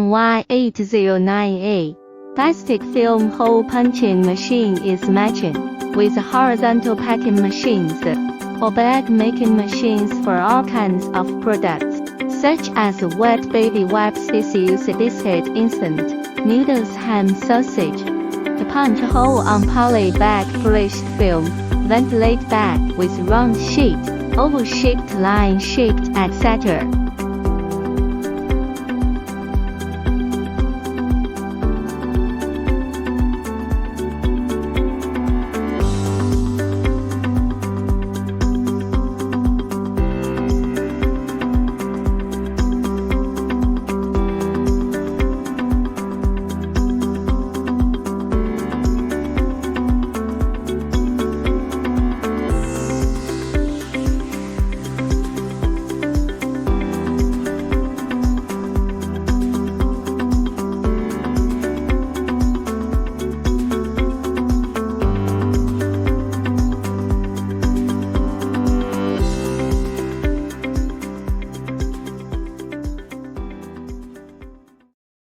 Y8098. Plastic film hole punching machine is matching with horizontal packing machines or bag making machines for all kinds of products, such as wet baby wipes, biscuit, instant noodles, ham, sausage. The punch hole on poly bag, pearlished film, ventilate bag with round sheet, oval shaped, line shaped, etc.